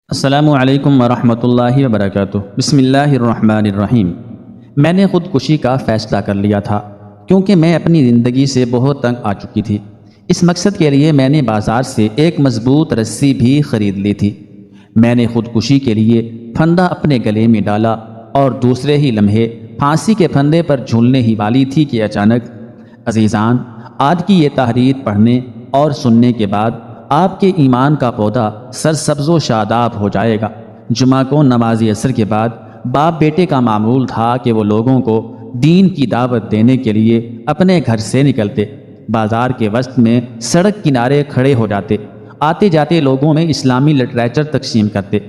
السلام علیکم ورحمۃ اللہ وبرکاتہ۔ بسم اللہ الرحمن الرحیم۔ میں نے خودکشی کا فیصلہ کر لیا تھا کیونکہ میں اپنی زندگی سے بہت تنگ آ چکی تھی۔ اس مقصد کے لیے میں نے بازار سے ایک مضبوط رسی بھی خرید لی تھی۔ میں نے خودکشی کے لیے پھندا اپنے گلے میں ڈالا اور دوسرے ہی لمحے پھانسی کے پھندے پر جھولنے ہی والی تھی کہ اچانک عزیزان، آج کی یہ تحریر پڑھنے اور سننے کے بعد آپ کے ایمان کا پودا سرسبز و شاداب ہو جائے گا۔ جمعہ کو نماز عصر کے بعد باپ بیٹے کا معمول تھا کہ وہ لوگوں کو دین کی دعوت دینے کے لیے اپنے گھر سے نکلتے، بازار کے وسط میں سڑک کنارے کھڑے ہو جاتے، آتے جاتے لوگوں میں اسلامی لٹریچر تقسیم کرتے۔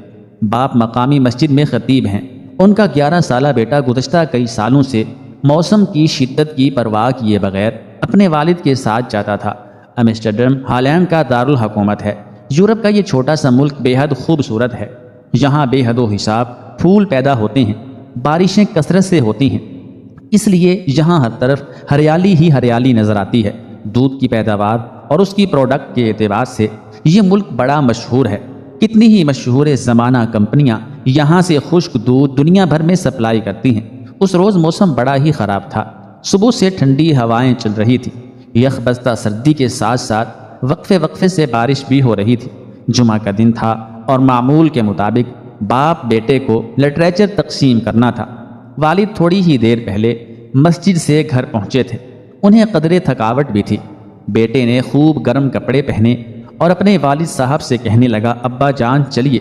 باپ مقامی مسجد میں خطیب ہیں۔ ان کا 11 سالہ بیٹا گزشتہ کئی سالوں سے موسم کی شدت کی پرواہ کیے بغیر اپنے والد کے ساتھ جاتا تھا۔ امسٹرڈیم ہالینڈ کا دارالحکومت ہے۔ یورپ کا یہ چھوٹا سا ملک بے حد خوبصورت ہے۔ یہاں بے حد و حساب پھول پیدا ہوتے ہیں، بارشیں کثرت سے ہوتی ہیں، اس لیے یہاں ہر طرف ہریالی ہی ہریالی نظر آتی ہے۔ دودھ کی پیداوار اور اس کی پروڈکٹ کے اعتبار سے یہ ملک بڑا مشہور ہے۔ کتنی ہی مشہور زمانہ کمپنیاں یہاں سے خشک دودھ دنیا بھر میں سپلائی کرتی ہیں۔ اس روز موسم بڑا ہی خراب تھا۔ صبح سے ٹھنڈی ہوائیں چل رہی تھی، یخ بستہ سردی کے ساتھ ساتھ وقفے سے بارش بھی ہو رہی تھی۔ جمعہ کا دن تھا اور معمول کے مطابق باپ بیٹے کو لٹریچر تقسیم کرنا تھا۔ والد تھوڑی ہی دیر پہلے مسجد سے گھر پہنچے تھے، انہیں قدرے تھکاوٹ بھی تھی۔ بیٹے نے خوب گرم کپڑے پہنے اور اپنے والد صاحب سے کہنے لگا، ابا جان چلیے،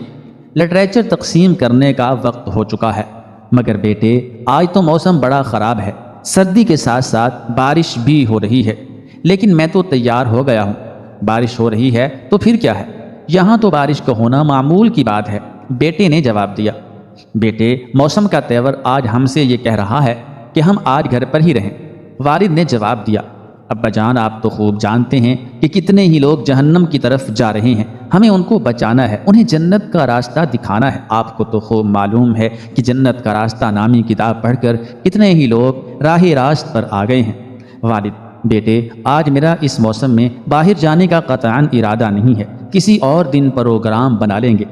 لٹریچر تقسیم کرنے کا وقت ہو چکا ہے۔ مگر بیٹے، آج تو موسم بڑا خراب ہے، سردی کے ساتھ ساتھ بارش بھی ہو رہی ہے۔ لیکن میں تو تیار ہو گیا ہوں۔ بارش ہو رہی ہے تو پھر کیا ہے، یہاں تو بارش کا ہونا معمول کی بات ہے، بیٹے نے جواب دیا۔ بیٹے، موسم کا تیور آج ہم سے یہ کہہ رہا ہے کہ ہم آج گھر پر ہی رہیں۔ والد نے جواب دیا، ابا جان آپ تو خوب جانتے ہیں کہ کتنے ہی لوگ جہنم کی طرف جا رہے ہیں، ہمیں ان کو بچانا ہے، انہیں جنت کا راستہ دکھانا ہے۔ آپ کو تو خوب معلوم ہے کہ جنت کا راستہ نامی کتاب پڑھ کر کتنے ہی لوگ راہ راست پر آ گئے ہیں۔ والد، بیٹے، آج میرا اس موسم میں باہر جانے کا قطعاً ارادہ نہیں ہے، کسی اور دن پروگرام بنا لیں گے۔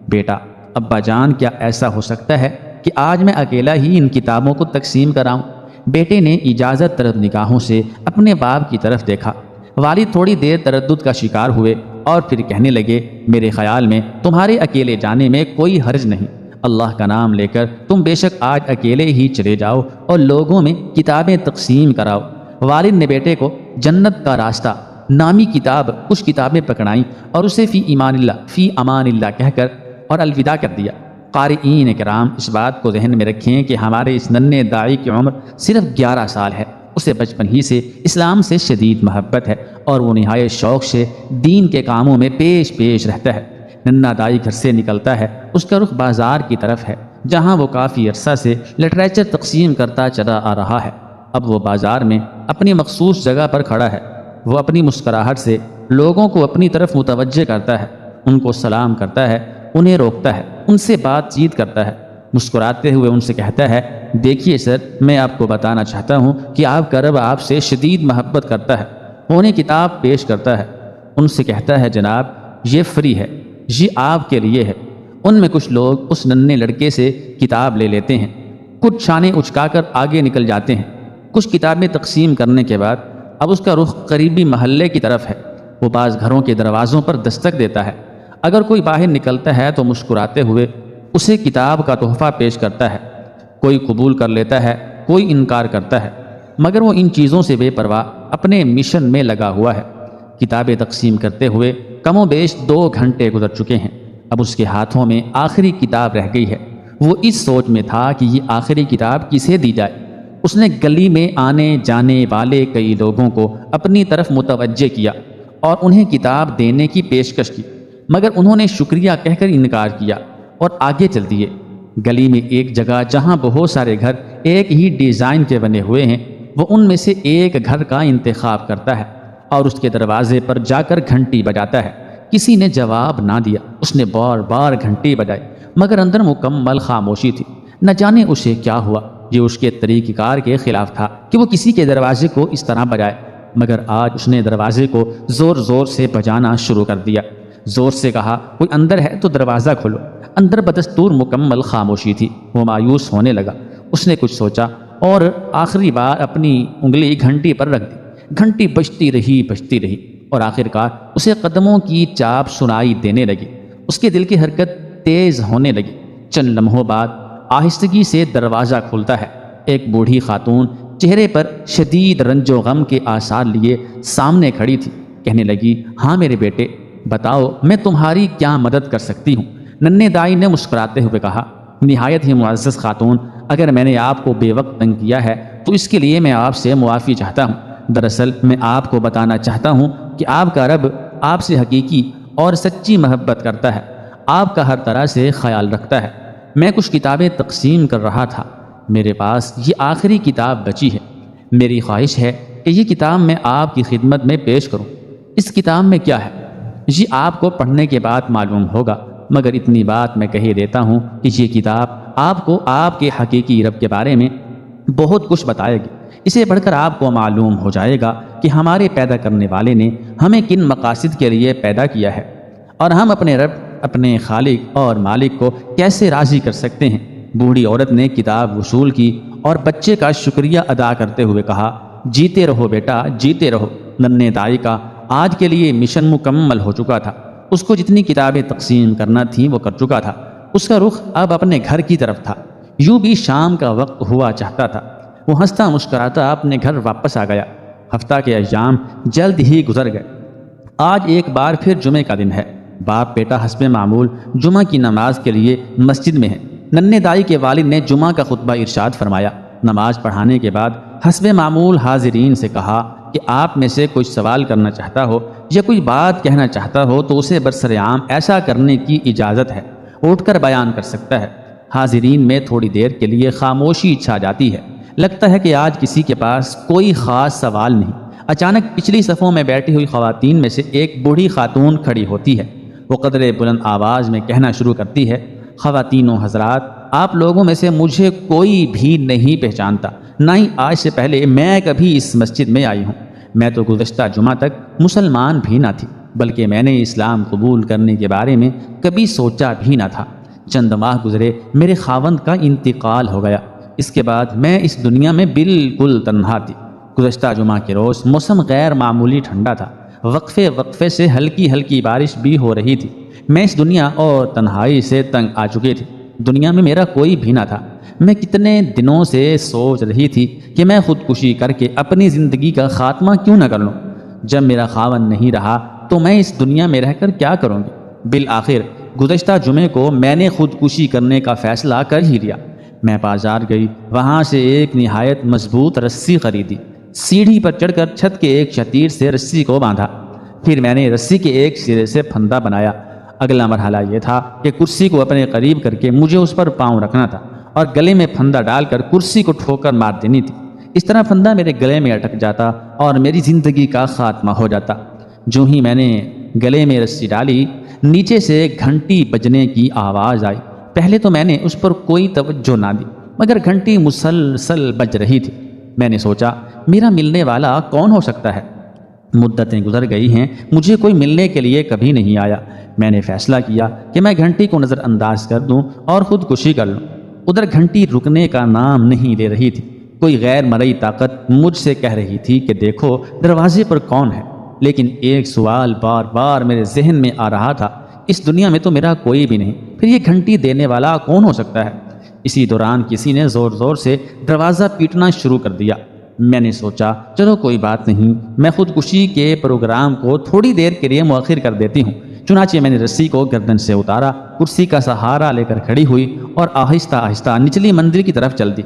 بیٹا، ابا جان کیا ایسا ہو سکتا ہے کہ آج میں اکیلا ہی ان کتابوں کو تقسیم کراؤں؟ بیٹے نے اجازت طلب نگاہوں سے اپنے باپ کی طرف دیکھا۔ والد تھوڑی دیر تردد کا شکار ہوئے اور پھر کہنے لگے، میرے خیال میں تمہارے اکیلے جانے میں کوئی حرج نہیں۔ اللہ کا نام لے کر تم بے شک آج اکیلے ہی چلے جاؤ اور لوگوں میں کتابیں تقسیم کراؤ۔ والد نے بیٹے کو جنت کا راستہ نامی کتاب کچھ کتابیں پکڑائیں اور اسے فی امان اللہ کہہ کر اور الوداع کر دیا۔ قارئین کرام، اس بات کو ذہن میں رکھیں کہ ہمارے اس ننھے داعی کی عمر صرف 11 سال ہے۔ اسے بچپن ہی سے اسلام سے شدید محبت ہے اور وہ نہایت شوق سے دین کے کاموں میں پیش رہتا ہے۔ ننھا داعی گھر سے نکلتا ہے، اس کا رخ بازار کی طرف ہے جہاں وہ کافی عرصہ سے لٹریچر تقسیم کرتا چلا آ رہا ہے۔ اب وہ بازار میں اپنی مخصوص جگہ پر کھڑا ہے۔ وہ اپنی مسکراہٹ سے لوگوں کو اپنی طرف متوجہ کرتا ہے، ان کو سلام کرتا ہے، انہیں روکتا ہے، ان سے بات چیت کرتا ہے، مسکراتے ہوئے ان سے کہتا ہے، دیکھیے سر، میں آپ کو بتانا چاہتا ہوں کہ آپ کا رب آپ سے شدید محبت کرتا ہے۔ وہ انہیں کتاب پیش کرتا ہے، ان سے کہتا ہے، جناب یہ فری ہے، یہ آپ کے لیے ہے۔ ان میں کچھ لوگ اس ننھے لڑکے سے کتاب لے لیتے ہیں، کچھ چھانے اچکا کر آگے نکل جاتے ہیں۔ کچھ کتابیں تقسیم کرنے کے بعد اب اس کا رخ قریبی محلے کی طرف ہے۔ وہ بعض گھروں کے دروازوں پر دستک دیتا ہے، اگر کوئی باہر نکلتا ہے تو مسکراتے ہوئے اسے کتاب کا تحفہ پیش کرتا ہے۔ کوئی قبول کر لیتا ہے، کوئی انکار کرتا ہے، مگر وہ ان چیزوں سے بے پرواہ اپنے مشن میں لگا ہوا ہے۔ کتابیں تقسیم کرتے ہوئے کم و بیش 2 گھنٹے گزر چکے ہیں۔ اب اس کے ہاتھوں میں آخری کتاب رہ گئی ہے۔ وہ اس سوچ میں تھا کہ یہ آخری کتاب کسے دی جائے۔ اس نے گلی میں آنے جانے والے کئی لوگوں کو اپنی طرف متوجہ کیا اور انہیں کتاب دینے کی پیشکش کی، مگر انہوں نے شکریہ کہہ کر انکار کیا اور آگے چل دیے۔ گلی میں ایک جگہ جہاں بہت سارے گھر ایک ہی ڈیزائن کے بنے ہوئے ہیں، وہ ان میں سے ایک گھر کا انتخاب کرتا ہے اور اس کے دروازے پر جا کر گھنٹی بجاتا ہے۔ کسی نے جواب نہ دیا۔ اس نے بار گھنٹی بجائی، مگر اندر مکمل خاموشی تھی۔ نہ جانے اسے کیا ہوا، یہ اس کے طریقہ کار کے خلاف تھا کہ وہ کسی کے دروازے کو اس طرح بجائے، مگر آج اس نے دروازے کو زور سے بجانا شروع کر دیا۔ زور سے کہا، کوئی اندر ہے تو دروازہ کھولو۔ اندر بدستور مکمل خاموشی تھی۔ وہ مایوس ہونے لگا۔ اس نے کچھ سوچا اور آخری بار اپنی انگلی گھنٹی پر رکھ دی۔ گھنٹی بجتی رہی اور آخرکار اسے قدموں کی چاپ سنائی دینے لگی۔ اس کے دل کی حرکت تیز ہونے لگی۔ چند لمحوں بعد آہستگی سے دروازہ کھلتا ہے۔ ایک بوڑھی خاتون چہرے پر شدید رنج و غم کے آثار لیے سامنے کھڑی تھی۔ کہنے لگی، ہاں میرے بیٹے، بتاؤ میں تمہاری کیا مدد کر سکتی ہوں؟ ننھے دائی نے مسکراتے ہوئے کہا، نہایت ہی معزز خاتون، اگر میں نے آپ کو بے وقت تنگ کیا ہے تو اس کے لیے میں آپ سے معافی چاہتا ہوں۔ دراصل میں آپ کو بتانا چاہتا ہوں کہ آپ کا رب آپ سے حقیقی اور سچی محبت کرتا ہے، آپ کا ہر طرح سے خیال رکھتا ہے۔ میں کچھ کتابیں تقسیم کر رہا تھا، میرے پاس یہ آخری کتاب بچی ہے۔ میری خواہش ہے کہ یہ کتاب میں آپ کی خدمت میں پیش کروں۔ اس کتاب میں کیا ہے یہ آپ کو پڑھنے کے بعد معلوم ہوگا، مگر اتنی بات میں کہہ دیتا ہوں کہ یہ کتاب آپ کو آپ کے حقیقی رب کے بارے میں بہت کچھ بتائے گی۔ اسے پڑھ کر آپ کو معلوم ہو جائے گا کہ ہمارے پیدا کرنے والے نے ہمیں کن مقاصد کے لیے پیدا کیا ہے اور ہم اپنے رب، اپنے خالق اور مالک کو کیسے راضی کر سکتے ہیں۔ بوڑھی عورت نے کتاب وصول کی اور بچے کا شکریہ ادا کرتے ہوئے کہا، جیتے رہو بیٹا، جیتے رہو۔ ننھے دائی کا آج کے لیے مشن مکمل ہو چکا تھا۔ اس کو جتنی کتابیں تقسیم کرنا تھیں وہ کر چکا تھا۔ اس کا رخ اب اپنے گھر کی طرف تھا۔ یوں بھی شام کا وقت ہوا چاہتا تھا۔ وہ ہنستا مسکراتا اپنے گھر واپس آ گیا۔ ہفتہ کے ایام جلد ہی گزر گئے۔ آج ایک بار پھر جمعے کا دن ہے۔ باپ بیٹا حسب معمول جمعہ کی نماز کے لیے مسجد میں ہے۔ ننھے دائی کے والد نے جمعہ کا خطبہ ارشاد فرمایا۔ نماز پڑھانے کے بعد حسب معمول حاضرین سے کہا کہ آپ میں سے کوئی سوال کرنا چاہتا ہو یا کوئی بات کہنا چاہتا ہو تو اسے برسر عام ایسا کرنے کی اجازت ہے، اٹھ کر بیان کر سکتا ہے۔ حاضرین میں تھوڑی دیر کے لیے خاموشی چھا جاتی ہے۔ لگتا ہے کہ آج کسی کے پاس کوئی خاص سوال نہیں۔ اچانک پچھلی صفوں میں بیٹھی ہوئی خواتین میں سے ایک بوڑھی خاتون کھڑی ہوتی ہے۔ وہ قدرے بلند آواز میں کہنا شروع کرتی ہے، خواتین و حضرات، آپ لوگوں میں سے مجھے کوئی بھی نہیں پہچانتا، نہ ہی آج سے پہلے میں کبھی اس مسجد میں آئی ہوں۔ میں تو گزشتہ جمعہ تک مسلمان بھی نہ تھی، بلکہ میں نے اسلام قبول کرنے کے بارے میں کبھی سوچا بھی نہ تھا۔ چند ماہ گزرے، میرے خاوند کا انتقال ہو گیا۔ اس کے بعد میں اس دنیا میں بالکل تنہا تھی۔ گزشتہ جمعہ کے روز موسم غیر معمولی ٹھنڈا تھا۔ وقفے وقفے سے ہلکی ہلکی بارش بھی ہو رہی تھی۔ میں اس دنیا اور تنہائی سے تنگ آ چکی تھی۔ دنیا میں میرا کوئی بھی نہ تھا۔ میں کتنے دنوں سے سوچ رہی تھی کہ میں خودکشی کر کے اپنی زندگی کا خاتمہ کیوں نہ کر لوں۔ جب میرا خاوند نہیں رہا تو میں اس دنیا میں رہ کر کیا کروں گی؟ بالآخر گزشتہ جمعے کو میں نے خودکشی کرنے کا فیصلہ کر ہی لیا۔ میں بازار گئی، وہاں سے ایک نہایت مضبوط رسی خریدی۔ سیڑھی پر چڑھ کر چھت کے ایک شتیر سے رسی کو باندھا۔ پھر میں نے رسی کے ایک سرے سے پھندا بنایا۔ اگلا مرحلہ یہ تھا کہ کرسی کو اپنے قریب کر کے مجھے اس پر پاؤں رکھنا تھا اور گلے میں پھندا ڈال کر کرسی کو ٹھوکر مار دینی تھی۔ اس طرح پھندا میرے گلے میں اٹک جاتا اور میری زندگی کا خاتمہ ہو جاتا۔ جو ہی میں نے گلے میں رسی ڈالی، نیچے سے گھنٹی بجنے کی آواز آئی۔ پہلے تو میں نے اس پر کوئی توجہ نہ دی، مگر گھنٹی مسلسل بج رہی تھی۔ میں نے سوچا، میرا ملنے والا کون ہو سکتا ہے؟ مدتیں گزر گئی ہیں، مجھے کوئی ملنے کے لیے کبھی نہیں آیا۔ میں نے فیصلہ کیا کہ میں گھنٹی کو نظر انداز کر دوں اور خودکشی کر لوں۔ ادھر گھنٹی رکنے کا نام نہیں لے رہی تھی۔ کوئی غیر مرئی طاقت مجھ سے کہہ رہی تھی کہ دیکھو دروازے پر کون ہے، لیکن ایک سوال بار بار میرے ذہن میں آ رہا تھا، اس دنیا میں تو میرا کوئی بھی نہیں، پھر یہ گھنٹی دینے والا کون ہو سکتا ہے؟ اسی دوران کسی نے زور زور سے دروازہ پیٹنا شروع کر دیا۔ میں نے سوچا، چلو کوئی بات نہیں، میں خودکشی کے پروگرام کو تھوڑی دیر کے لیے مؤخر کر دیتی ہوں۔ چنانچہ میں نے رسی کو گردن سے اتارا، کرسی کا سہارا لے کر کھڑی ہوئی اور آہستہ آہستہ نچلی منزل کی طرف چل دی۔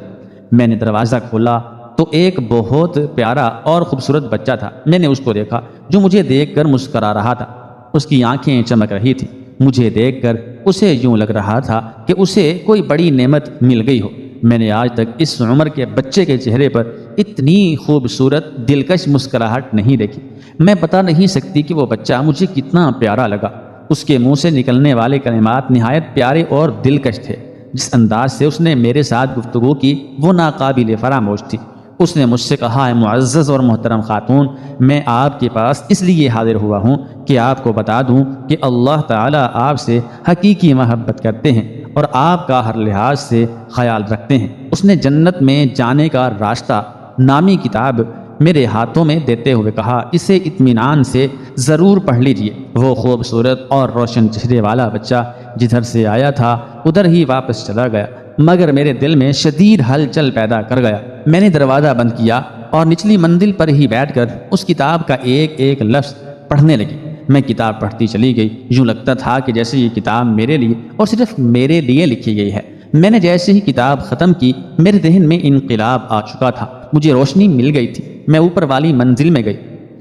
میں نے دروازہ کھولا تو ایک بہت پیارا اور خوبصورت بچہ تھا۔ میں نے اس کو دیکھا جو مجھے دیکھ کر مسکرا رہا تھا۔ اس کی آنکھیں چمک رہی تھیں۔ مجھے دیکھ کر اسے یوں لگ رہا تھا کہ اسے کوئی بڑی نعمت مل گئی ہو۔ میں نے آج تک اس عمر کے بچے کے چہرے پر اتنی خوبصورت دلکش مسکراہٹ نہیں دیکھی۔ میں بتا نہیں سکتی کہ وہ بچہ مجھے کتنا پیارا لگا۔ اس کے منہ سے نکلنے والے کلمات نہایت پیارے اور دلکش تھے۔ جس انداز سے اس نے میرے ساتھ گفتگو کی وہ ناقابل فراموش تھی۔ اس نے مجھ سے کہا، ہے معزز اور محترم خاتون، میں آپ کے پاس اس لیے حاضر ہوا ہوں کہ آپ کو بتا دوں کہ اللہ تعالیٰ آپ سے حقیقی محبت کرتے ہیں اور آپ کا ہر لحاظ سے خیال رکھتے ہیں۔ اس نے جنت میں جانے کا راستہ نامی کتاب میرے ہاتھوں میں دیتے ہوئے کہا، اسے اطمینان سے ضرور پڑھ لیجئے۔ وہ خوبصورت اور روشن چہرے والا بچہ جدھر سے آیا تھا ادھر ہی واپس چلا گیا، مگر میرے دل میں شدید ہلچل پیدا کر گیا۔ میں نے دروازہ بند کیا اور نچلی منزل پر ہی بیٹھ کر اس کتاب کا ایک ایک لفظ پڑھنے لگی۔ میں کتاب پڑھتی چلی گئی، یوں لگتا تھا کہ جیسے یہ کتاب میرے لیے اور صرف میرے لیے لکھی گئی ہے۔ میں نے جیسے ہی کتاب ختم کی میرے ذہن میں انقلاب آ چکا تھا، مجھے روشنی مل گئی تھی۔ میں اوپر والی منزل میں گئی،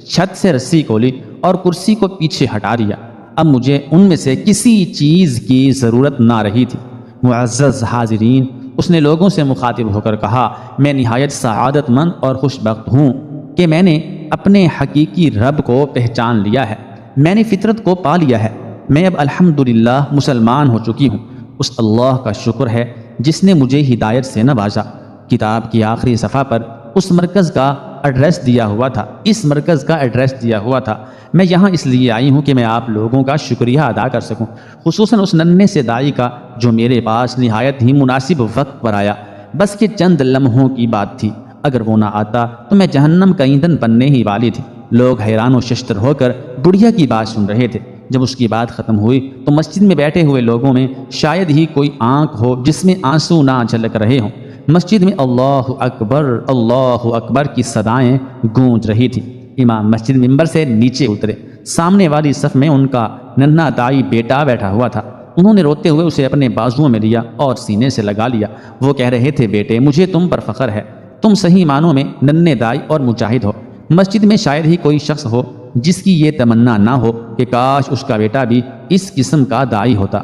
چھت سے رسی کھولی اور کرسی کو پیچھے ہٹا دیا۔ اب مجھے ان میں سے کسی چیز کی ضرورت نہ رہی تھی۔ معزز حاضرین، اس نے لوگوں سے مخاطب ہو کر کہا، میں نہایت سعادت مند اور خوش بخت ہوں کہ میں نے اپنے حقیقی رب کو پہچان لیا ہے، میں نے فطرت کو پا لیا ہے، میں اب الحمدللہ مسلمان ہو چکی ہوں۔ اس اللہ کا شکر ہے جس نے مجھے ہدایت سے نوازا۔ کتاب کی آخری صفحہ پر اس مرکز کا ایڈریس دیا ہوا تھا۔ میں یہاں اس لیے آئی ہوں کہ میں آپ لوگوں کا شکریہ ادا کر سکوں، خصوصاً اس ننھے سے دائی کا جو میرے پاس نہایت ہی مناسب وقت پر آیا۔ بس کہ چند لمحوں کی بات تھی، اگر وہ نہ آتا تو میں جہنم کا ایندھن بننے ہی والی تھی۔ لوگ حیران و ششدر ہو کر بڑھیا کی بات سن رہے تھے۔ جب اس کی بات ختم ہوئی تو مسجد میں بیٹھے ہوئے لوگوں میں شاید ہی کوئی آنکھ ہو جس میں آنسو نہ جھلک رہے ہوں۔ مسجد میں اللہ اکبر کی صدائیں گونج رہی تھی۔ امام مسجد ممبر سے نیچے اترے، سامنے والی صف میں ان کا ننھا دائی بیٹا بیٹھا ہوا تھا۔ انہوں نے روتے ہوئے اسے اپنے بازوؤں میں لیا اور سینے سے لگا لیا۔ وہ کہہ رہے تھے، بیٹے مجھے تم پر فخر ہے، تم صحیح معنوں میں ننھے دائی اور مجاہد ہو۔ مسجد میں شاید ہی کوئی شخص ہو جس کی یہ تمنا نہ ہو کہ کاش اس کا بیٹا بھی اس قسم کا دائی ہوتا۔